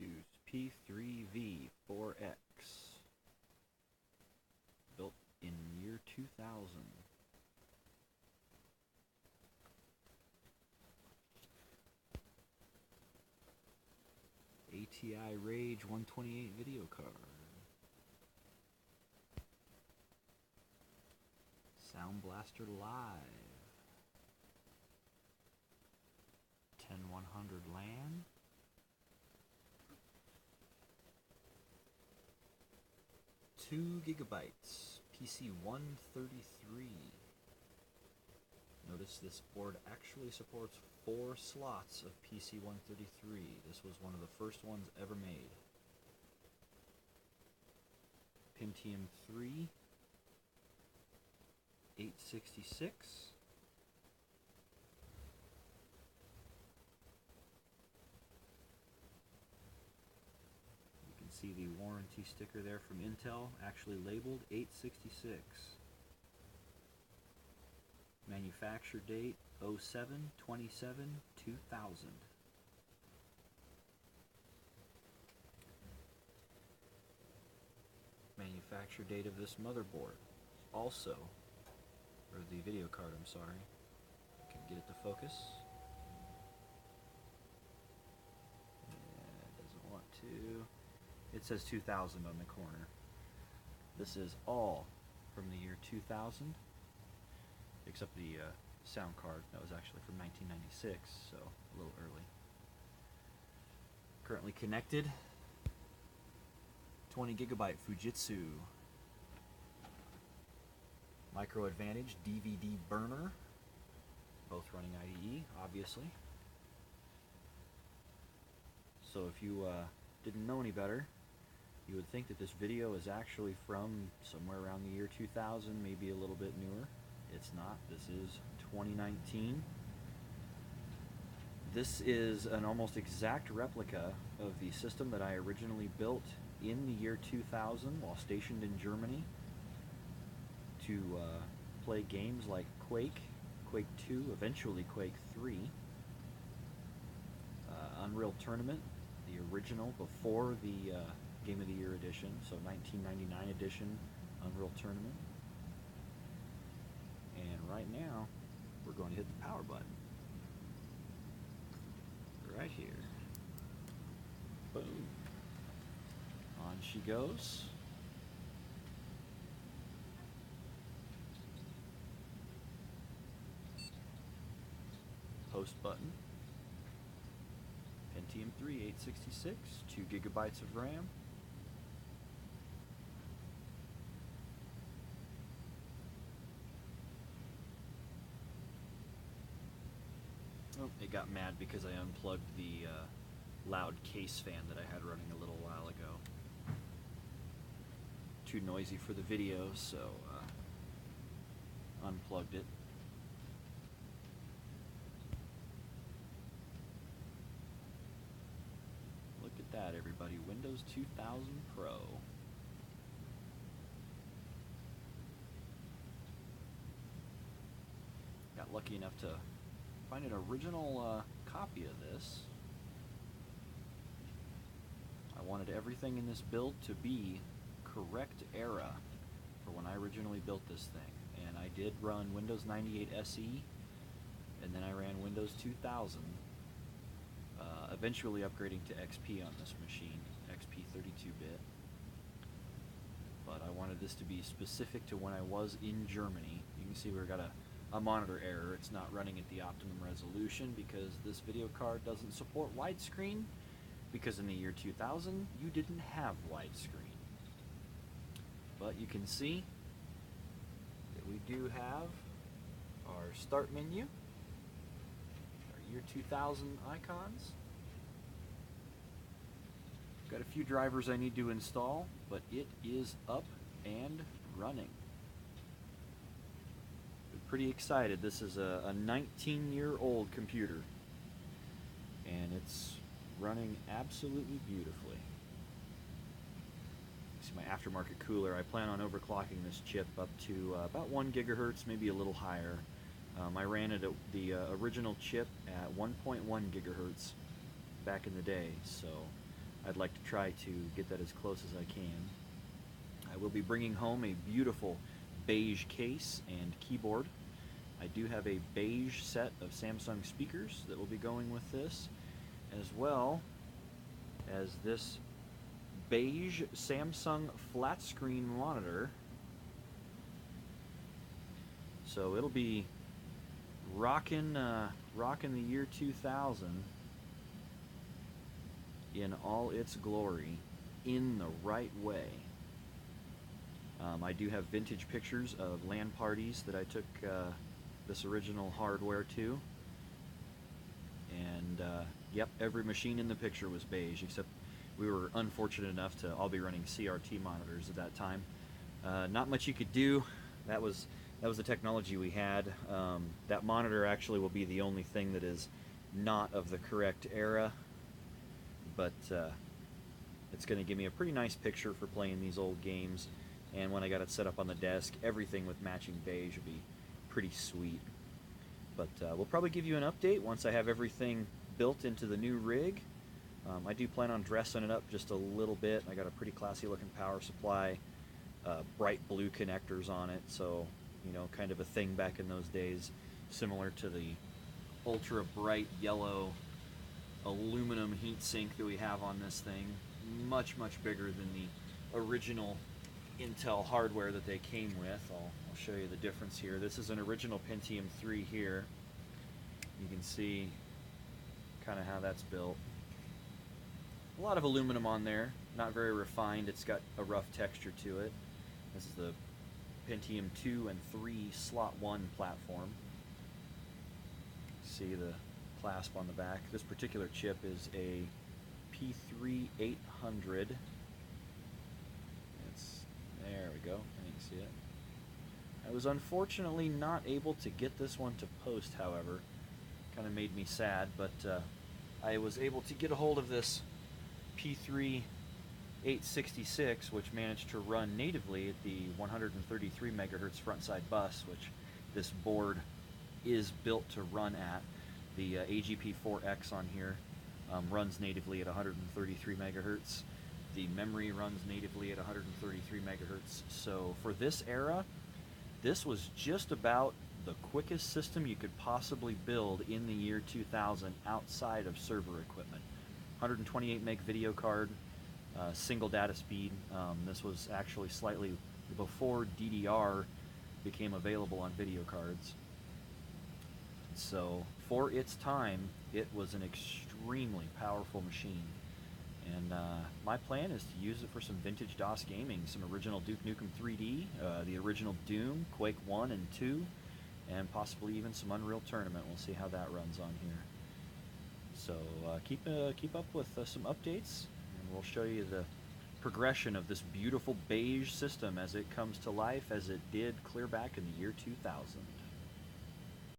Fujitsu's P3V4X, built in year 2000. ATI Rage 128 video card. Sound Blaster Live. 10100 LAN. Two gigabytes. PC 133. Notice this board actually supports 4 slots of PC 133. This was one of the first ones ever made. Pentium 3, 866. You can see the warranty sticker there from Intel, actually labeled 866. Manufacture date 07/27/2000. Manufacture date of this motherboard also, or the video card, I'm sorry. I can get it to focus. Yeah, it doesn't want to. It says 2000 on the corner. This is all from the year 2000. Except the sound card, that was actually from 1996, so a little early. Currently connected, 20 gigabyte Fujitsu. Micro Advantage DVD burner, both running IDE, obviously. So if you didn't know any better, you would think that this video is actually from somewhere around the year 2000, maybe a little bit newer. It's not. This is 2019. This is an almost exact replica of the system that I originally built in the year 2000 while stationed in Germany to play games like Quake, Quake 2, eventually Quake 3, Unreal Tournament, the original before the Game of the Year edition, so 1999 edition Unreal Tournament. And right now, we're going to hit the power button. Right here. Boom. On she goes. Post button. Pentium 3, 866, 2 gigabytes of RAM. Oh, it got mad because I unplugged the loud case fan that I had running a little while ago. Too noisy for the video, so unplugged it. Look at that, everybody. Windows 2000 Pro. Got lucky enough to find an original copy of this. I wanted everything in this build to be correct era for when I originally built this thing, and I did run Windows 98 SE, and then I ran Windows 2000, eventually upgrading to XP on this machine, XP 32-bit. But I wanted this to be specific to when I was in Germany. You can see we've got a monitor error. It's not running at the optimum resolution because this video card doesn't support widescreen, because in the year 2000 you didn't have widescreen. But you can see that we do have our start menu, our year 2000 icons. Got a few drivers I need to install, but it is up and running. Pretty excited. This is a 19-year-old computer, and it's running absolutely beautifully. See my aftermarket cooler. I plan on overclocking this chip up to about 1 gigahertz, maybe a little higher. I ran it at the original chip at 1.1 gigahertz back in the day, so I'd like to try to get that as close as I can. I will be bringing home a beautiful beige case and keyboard. I do have a beige set of Samsung speakers that will be going with this, as well as this beige Samsung flat screen monitor. So it'll be rocking the year 2000 in all its glory, in the right way. I do have vintage pictures of LAN parties that I took this original hardware to, and yep, every machine in the picture was beige, except we were unfortunate enough to all be running CRT monitors at that time. Not much you could do. That was the technology we had. That monitor actually will be the only thing that is not of the correct era, but it's going to give me a pretty nice picture for playing these old games. And when I got it set up on the desk, everything with matching beige would be pretty sweet. But we'll probably give you an update once I have everything built into the new rig. I do plan on dressing it up just a little bit. I got a pretty classy looking power supply, bright blue connectors on it, so you know, kind of a thing back in those days, similar to the ultra bright yellow aluminum heatsink that we have on this thing. Much bigger than the original Intel hardware that they came with. I'll show you the difference here. This is an original Pentium 3 here. You can see kind of how that's built. A lot of aluminum on there, not very refined. It's got a rough texture to it. This is the Pentium 2 and 3 slot 1 platform. See the clasp on the back. This particular chip is a P3 800. There we go, you can see it. I was unfortunately not able to get this one to post, however. Kind of made me sad, but I was able to get a hold of this P3 866, which managed to run natively at the 133 megahertz frontside bus, which this board is built to run at. The AGP4X on here runs natively at 133 megahertz. The memory runs natively at 133 megahertz. So for this era, this was just about the quickest system you could possibly build in the year 2000 outside of server equipment. 128 meg video card, single data speed. This was actually slightly before DDR became available on video cards. So for its time, it was an extremely powerful machine. And my plan is to use it for some vintage DOS gaming, some original Duke Nukem 3D, the original Doom, Quake 1 and 2, and possibly even some Unreal Tournament. We'll see how that runs on here. So keep up with some updates, and we'll show you the progression of this beautiful beige system as it comes to life, as it did clear back in the year 2000.